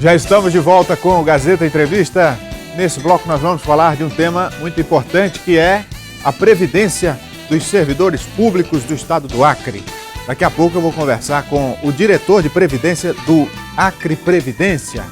Já estamos de volta com o Gazeta Entrevista. Nesse bloco nós vamos falar de um tema muito importante, que é a previdência dos servidores públicos do estado do Acre. Daqui a pouco eu vou conversar com o diretor de previdência do Acre Previdência.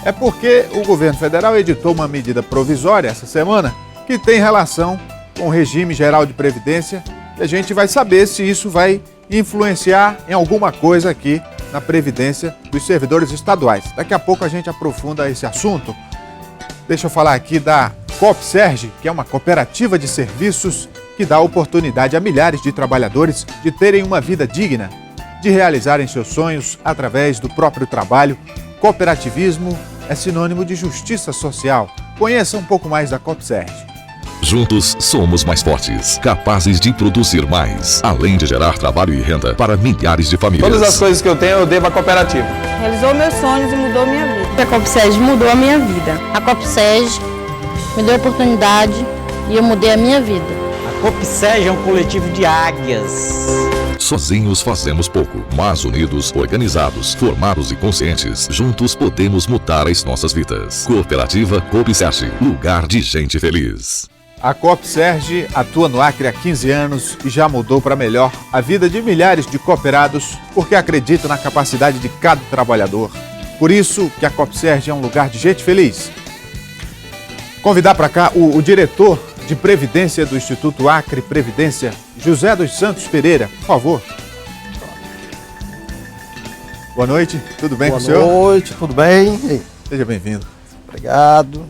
É porque o governo federal editou uma medida provisória essa semana que tem relação com o regime geral de previdência, e a gente vai saber se isso vai influenciar em alguma coisa aqui na previdência dos servidores estaduais. Daqui a pouco a gente aprofunda esse assunto. Deixa eu falar aqui da COPSERG, que é uma cooperativa de serviços que dá oportunidade a milhares de trabalhadores de terem uma vida digna, de realizarem seus sonhos através do próprio trabalho. Cooperativismo é sinônimo de justiça social. Conheça um pouco mais da COPSERG. Juntos somos mais fortes, capazes de produzir mais, além de gerar trabalho e renda para milhares de famílias. Todas as coisas que eu tenho, eu devo à cooperativa. Realizou meus sonhos e mudou minha vida. A COPSERG mudou a minha vida. A COPSERG me deu a oportunidade e eu mudei a minha vida. A COPSERG é um coletivo de águias. Sozinhos fazemos pouco, mas unidos, organizados, formados e conscientes, juntos podemos mudar as nossas vidas. Cooperativa COPSERG, lugar de gente feliz. A COPSERG atua no Acre há 15 anos e já mudou para melhor a vida de milhares de cooperados, porque acredita na capacidade de cada trabalhador. Por isso que a COPSERG é um lugar de gente feliz. Convidar para cá o diretor de Previdência do Instituto Acre Previdência, José dos Santos Pereira, por favor. Boa noite, tudo bem com o senhor? Boa noite, tudo bem? Seja bem-vindo. Obrigado.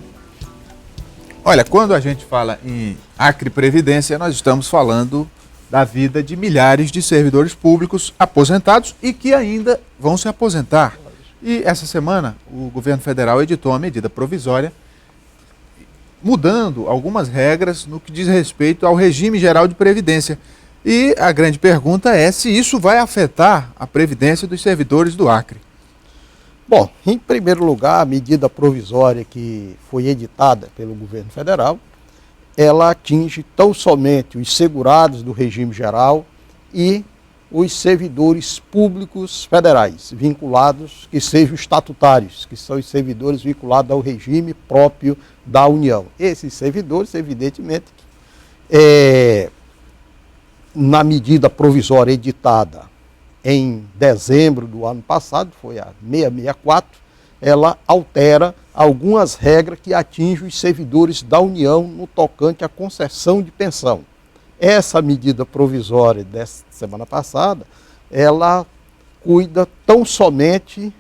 Olha, quando a gente fala em Acre Previdência, nós estamos falando da vida de milhares de servidores públicos aposentados e que ainda vão se aposentar. E essa semana o governo federal editou uma medida provisória mudando algumas regras no que diz respeito ao regime geral de previdência. E a grande pergunta é se isso vai afetar a previdência dos servidores do Acre. Bom, em primeiro lugar, a medida provisória que foi editada pelo governo federal, ela atinge tão somente os segurados do regime geral e os servidores públicos federais, vinculados, que sejam estatutários, que são os servidores vinculados ao regime próprio da União. Esses servidores, evidentemente, na medida provisória editada em dezembro do ano passado, foi a 664, ela altera algumas regras que atingem os servidores da União no tocante à concessão de pensão. Essa medida provisória dessa semana passada, ela cuida tão somente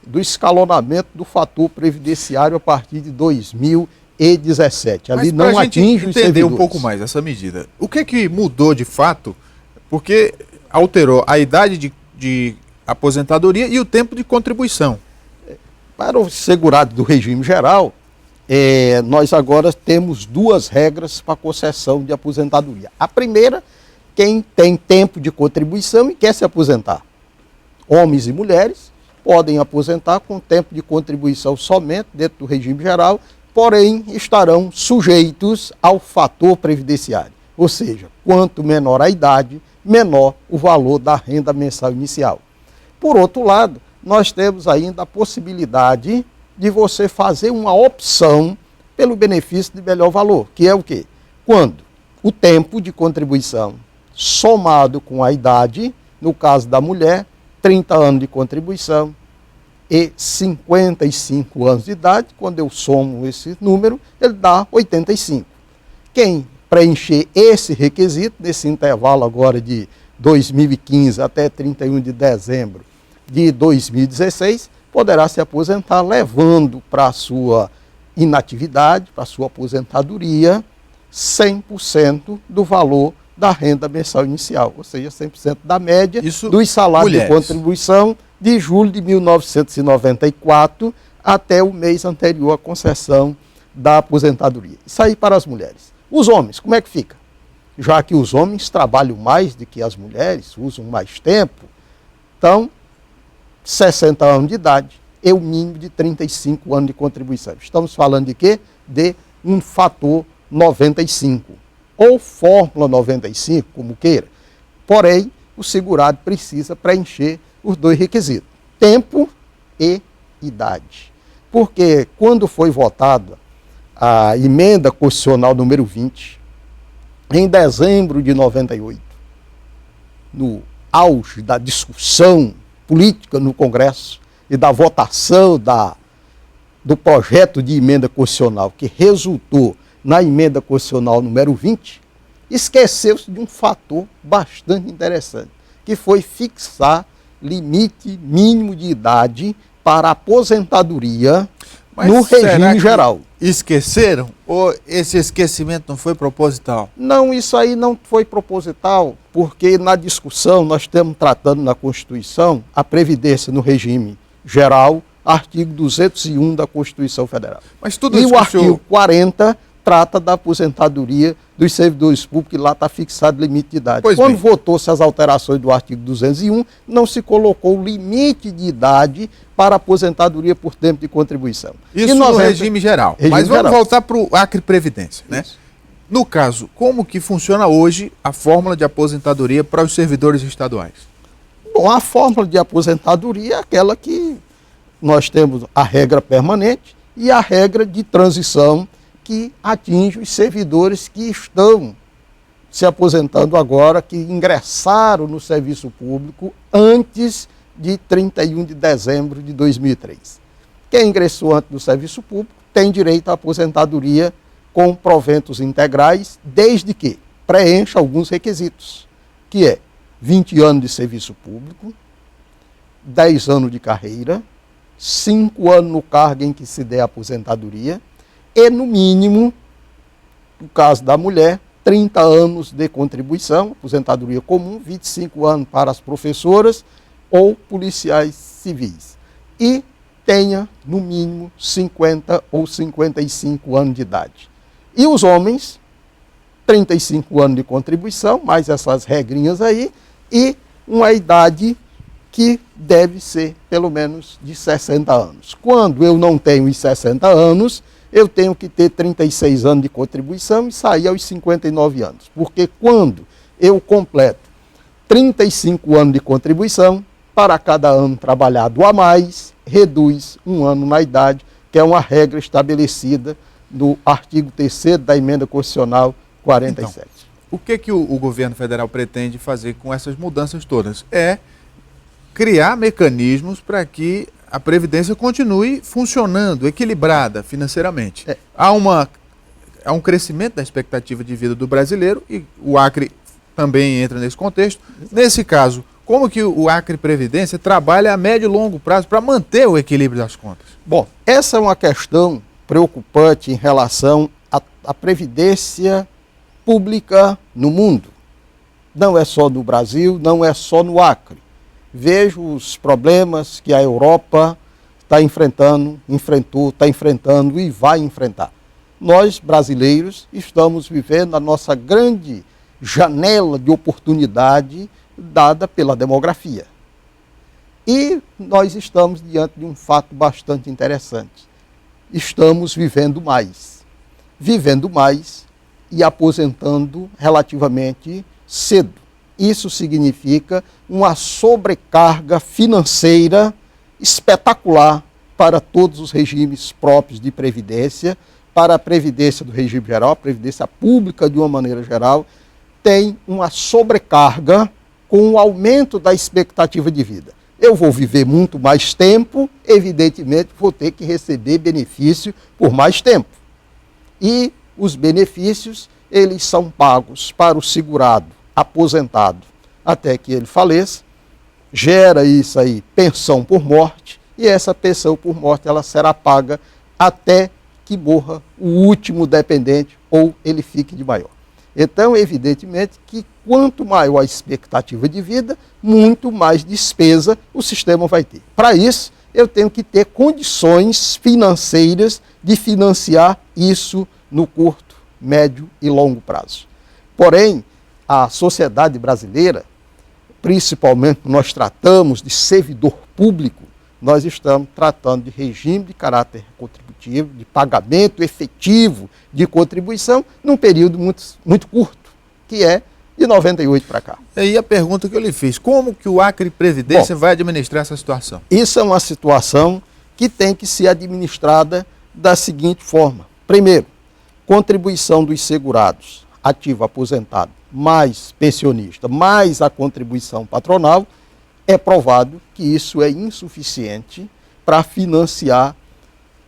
do escalonamento do fator previdenciário a partir de 2017. Ali não atinge os servidores. Entender um pouco mais essa medida. O que mudou de fato? Porque alterou a idade de aposentadoria e o tempo de contribuição. Para os segurados do regime geral, nós agora temos duas regras para concessão de aposentadoria. A primeira, quem tem tempo de contribuição e quer se aposentar. Homens e mulheres podem aposentar com tempo de contribuição somente dentro do regime geral, porém estarão sujeitos ao fator previdenciário. Ou seja, quanto menor a idade, menor o valor da renda mensal inicial. Por outro lado, nós temos ainda a possibilidade de você fazer uma opção pelo benefício de melhor valor, que é o quê? Quando o tempo de contribuição somado com a idade, no caso da mulher, 30 anos de contribuição e 55 anos de idade, quando eu somo esse número, ele dá 85. Quem preencher esse requisito, nesse intervalo agora de 2015 até 31 de dezembro de 2016, poderá se aposentar levando para a sua inatividade, para a sua aposentadoria, 100% do valor da renda mensal inicial, ou seja, 100% da média dos salários de contribuição de julho de 1994 até o mês anterior à concessão da aposentadoria. Isso aí para as mulheres. Os homens, como é que fica? Já que os homens trabalham mais do que as mulheres, usam mais tempo, então, 60 anos de idade e o mínimo de 35 anos de contribuição. Estamos falando de quê? De um fator 95, ou fórmula 95, como queira. Porém, o segurado precisa preencher os dois requisitos, tempo e idade. Porque quando foi votada a emenda constitucional número 20, em dezembro de 98, no auge da discussão política no Congresso e da votação do projeto de emenda constitucional que resultou na emenda constitucional número 20, esqueceu-se de um fator bastante interessante, que foi fixar limite mínimo de idade para aposentadoria no regime geral. Esqueceram? Ou esse esquecimento não foi proposital? Não, isso aí não foi proposital, porque na discussão nós estamos tratando na Constituição a Previdência no regime geral, artigo 201 da Constituição Federal. Mas tudo e isso o artigo 40 trata da aposentadoria dos servidores públicos, e lá está fixado o limite de idade. Pois Quando bem. votou-se as alterações do artigo 201, não se colocou limite de idade para aposentadoria por tempo de contribuição. Isso E no 90 regime geral. Regime Mas vamos geral. voltar para o Acre Previdência, né? Isso. No caso, como que funciona hoje a fórmula de aposentadoria para os servidores estaduais? Bom, a fórmula de aposentadoria é aquela que nós temos a regra permanente e a regra de transição que atinge os servidores que estão se aposentando agora, que ingressaram no serviço público antes de 31 de dezembro de 2003. Quem ingressou antes do serviço público tem direito à aposentadoria com proventos integrais, desde que preencha alguns requisitos, que é 20 anos de serviço público, 10 anos de carreira, 5 anos no cargo em que se der a aposentadoria e, no mínimo, no caso da mulher, 30 anos de contribuição, aposentadoria comum, 25 anos para as professoras ou policiais civis. E tenha, no mínimo, 50 ou 55 anos de idade. E os homens, 35 anos de contribuição, mais essas regrinhas aí, e uma idade que deve ser pelo menos de 60 anos. Quando eu não tenho os 60 anos, eu tenho que ter 36 anos de contribuição e sair aos 59 anos. Porque quando eu completo 35 anos de contribuição, para cada ano trabalhado a mais, reduz um ano na idade, que é uma regra estabelecida no artigo 3º da Emenda Constitucional 47. Então, o que o governo federal pretende fazer com essas mudanças todas? É criar mecanismos para que a Previdência continue funcionando, equilibrada financeiramente. Há um crescimento da expectativa de vida do brasileiro e o Acre também entra nesse contexto. Nesse caso, como que o Acre Previdência trabalha a médio e longo prazo para manter o equilíbrio das contas? Bom, essa é uma questão preocupante em relação à previdência pública no mundo. Não é só no Brasil, não é só no Acre. Vejo os problemas que a Europa está enfrentou, está enfrentando e vai enfrentar. Nós, brasileiros, estamos vivendo a nossa grande janela de oportunidade dada pela demografia. E nós estamos diante de um fato bastante interessante. Estamos vivendo mais e aposentando relativamente cedo. Isso significa uma sobrecarga financeira espetacular para todos os regimes próprios de previdência, para a previdência do regime geral, a previdência pública de uma maneira geral, tem uma sobrecarga com o aumento da expectativa de vida. Eu vou viver muito mais tempo, evidentemente vou ter que receber benefício por mais tempo. E os benefícios, eles são pagos para o segurado, aposentado, até que ele faleça, gera isso aí, pensão por morte, e essa pensão por morte ela será paga até que morra o último dependente ou ele fique de maior. Então, evidentemente que quanto maior a expectativa de vida, muito mais despesa o sistema vai ter. Para isso, eu tenho que ter condições financeiras de financiar isso no curto, médio e longo prazo. Porém, a sociedade brasileira, principalmente nós tratamos de servidor público, nós estamos tratando de regime de caráter contributivo, de pagamento efetivo de contribuição, num período muito curto, que é de 98 para cá. E aí a pergunta que eu lhe fiz, como que o Acre Previdência vai administrar essa situação? Isso é uma situação que tem que ser administrada da seguinte forma. Primeiro, contribuição dos segurados, ativo aposentado, mais pensionista, mais a contribuição patronal, é provado que isso é insuficiente para financiar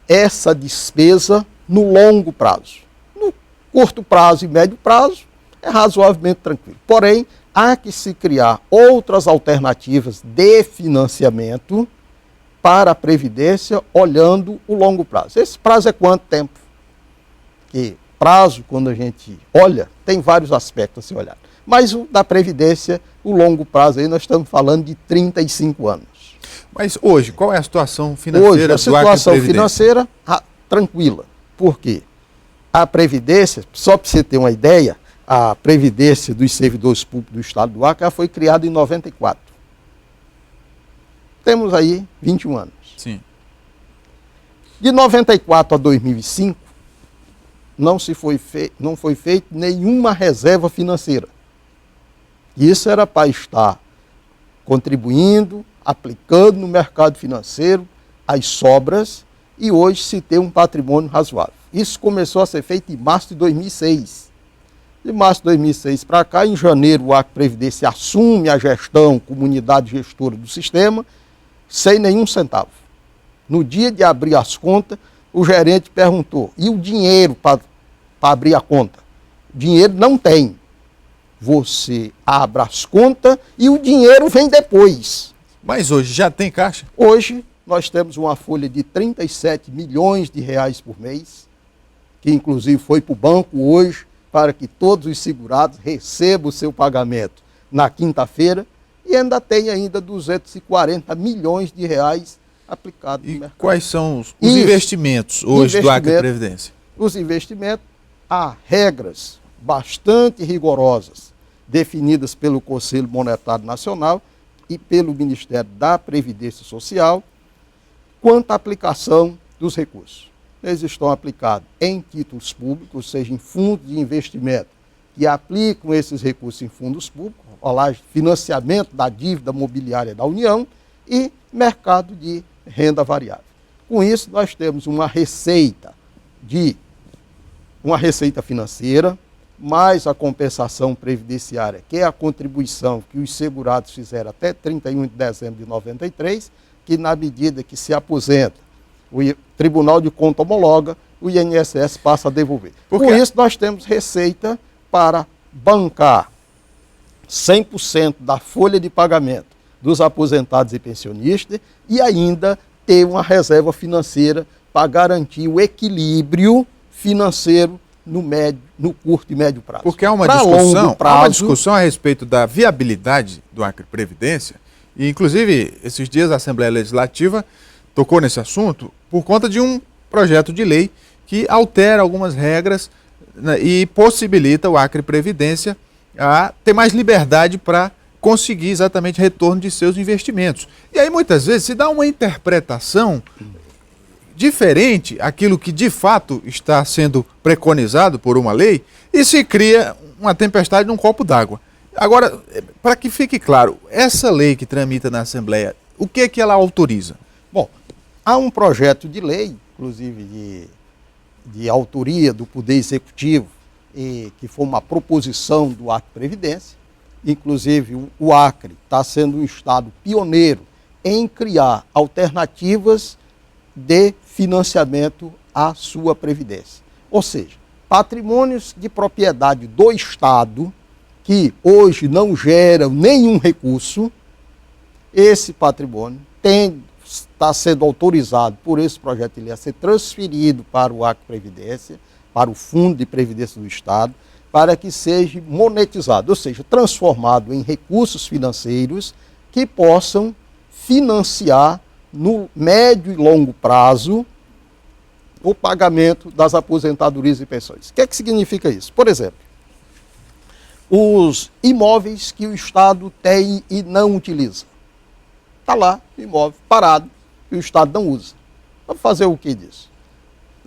essa despesa no longo prazo. No curto prazo e médio prazo, é razoavelmente tranquilo. Porém, há que se criar outras alternativas de financiamento para a Previdência olhando o longo prazo. Esse prazo é quanto tempo? Que prazo, quando a gente olha, tem vários aspectos a se olhar. Mas o da Previdência, o longo prazo, aí nós estamos falando de 35 anos. Mas hoje, qual é a situação financeira hoje, a do situação Acre Previdência? financeira, tranquila. Por quê? A Previdência, só para você ter uma ideia, a Previdência dos Servidores Públicos do Estado do Acre foi criada em 94. Temos aí 21 anos. Sim. De 94 a 2005, não foi feita nenhuma reserva financeira. Isso era para estar contribuindo, aplicando no mercado financeiro as sobras e hoje se tem um patrimônio razoável. Isso começou a ser feito em março de 2006. De março de 2006 para cá, em janeiro, o Acre Previdência assume a gestão, comunidade gestora do sistema, sem nenhum centavo. No dia de abrir as contas, o gerente perguntou, e o dinheiro para abrir a conta? Dinheiro não tem. Você abre as contas e o dinheiro vem depois. Mas hoje já tem caixa? Hoje nós temos uma folha de 37 milhões de reais por mês, que inclusive foi para o banco hoje, para que todos os segurados recebam o seu pagamento na quinta-feira, e ainda tem ainda 240 milhões de reais aplicados no mercado. Quais são os investimentos hoje do Acre Previdência? Os investimentos, há regras bastante rigorosas, definidas pelo Conselho Monetário Nacional e pelo Ministério da Previdência Social, quanto à aplicação dos recursos. Eles estão aplicados em títulos públicos, ou seja, em fundos de investimento, que aplicam esses recursos em fundos públicos, financiamento da dívida mobiliária da União e mercado de renda variável. Com isso, nós temos uma receita financeira, mais a compensação previdenciária, que é a contribuição que os segurados fizeram até 31 de dezembro de 93, que na medida que se aposenta, o Tribunal de Contas homologa, o INSS passa a devolver. Com isso, nós temos receita para bancar 100% da folha de pagamento dos aposentados e pensionistas e ainda ter uma reserva financeira para garantir o equilíbrio financeiro no curto e médio prazo. Porque há uma discussão a respeito da viabilidade do Acre Previdência, e inclusive esses dias a Assembleia Legislativa tocou nesse assunto por conta de um projeto de lei que altera algumas regras, né, e possibilita o Acre Previdência a ter mais liberdade para conseguir exatamente retorno de seus investimentos. E aí muitas vezes se dá uma interpretação diferente aquilo que de fato está sendo preconizado por uma lei e se cria uma tempestade num copo d'água. Agora, para que fique claro, essa lei que tramita na Assembleia, o que é que ela autoriza? Bom, há um projeto de lei, inclusive de autoria do Poder Executivo, que foi uma proposição do Acre Previdência. Inclusive, o Acre está sendo um estado pioneiro em criar alternativas de financiamento à sua previdência. Ou seja, patrimônios de propriedade do Estado que hoje não geram nenhum recurso, esse patrimônio está sendo autorizado por esse projeto de lei a ser transferido para o Acre Previdência, para o Fundo de Previdência do Estado, para que seja monetizado, ou seja, transformado em recursos financeiros que possam financiar no médio e longo prazo o pagamento das aposentadorias e pensões. O que é que significa isso? Por exemplo, os imóveis que o Estado tem e não utiliza. Está lá, imóvel parado, e o Estado não usa. Vamos fazer o que disso?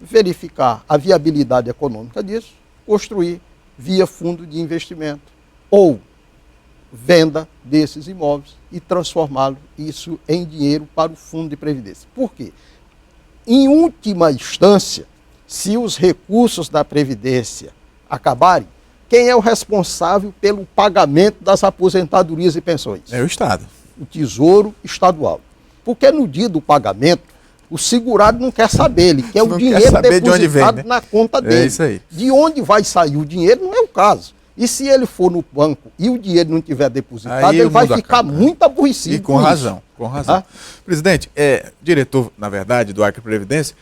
Verificar a viabilidade econômica disso, construir via fundo de investimento ou venda desses imóveis e transformá-lo isso em dinheiro para o fundo de previdência. Por quê? em última instância, se os recursos da Previdência acabarem, quem é o responsável pelo pagamento das aposentadorias e pensões? É o Estado. O Tesouro Estadual. Porque no dia do pagamento, o segurado não quer saber, ele quer o dinheiro depositado na conta dele. É isso aí. De onde vai sair o dinheiro não é o caso. E se ele for no banco e o dinheiro não tiver depositado, aí ele vai ficar muito aborrecido. E com razão, com razão. Ah? Presidente, diretor, na verdade, do Acre Previdência,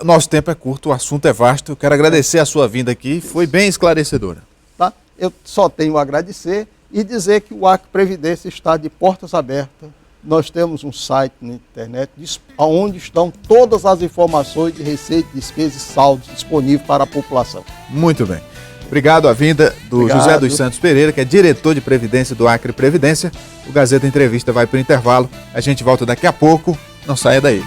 nosso tempo é curto, o assunto é vasto. Eu quero agradecer a sua vinda aqui, foi bem esclarecedora. Tá? Eu só tenho a agradecer e dizer que o Acre Previdência está de portas abertas. Nós temos um site na internet onde estão todas as informações de receita, despesa e saldos disponíveis para a população. Muito bem. Obrigado à vinda do José dos Santos Pereira, que é diretor de Previdência do Acre Previdência. O Gazeta Entrevista vai para o intervalo. A gente volta daqui a pouco. Não saia daí.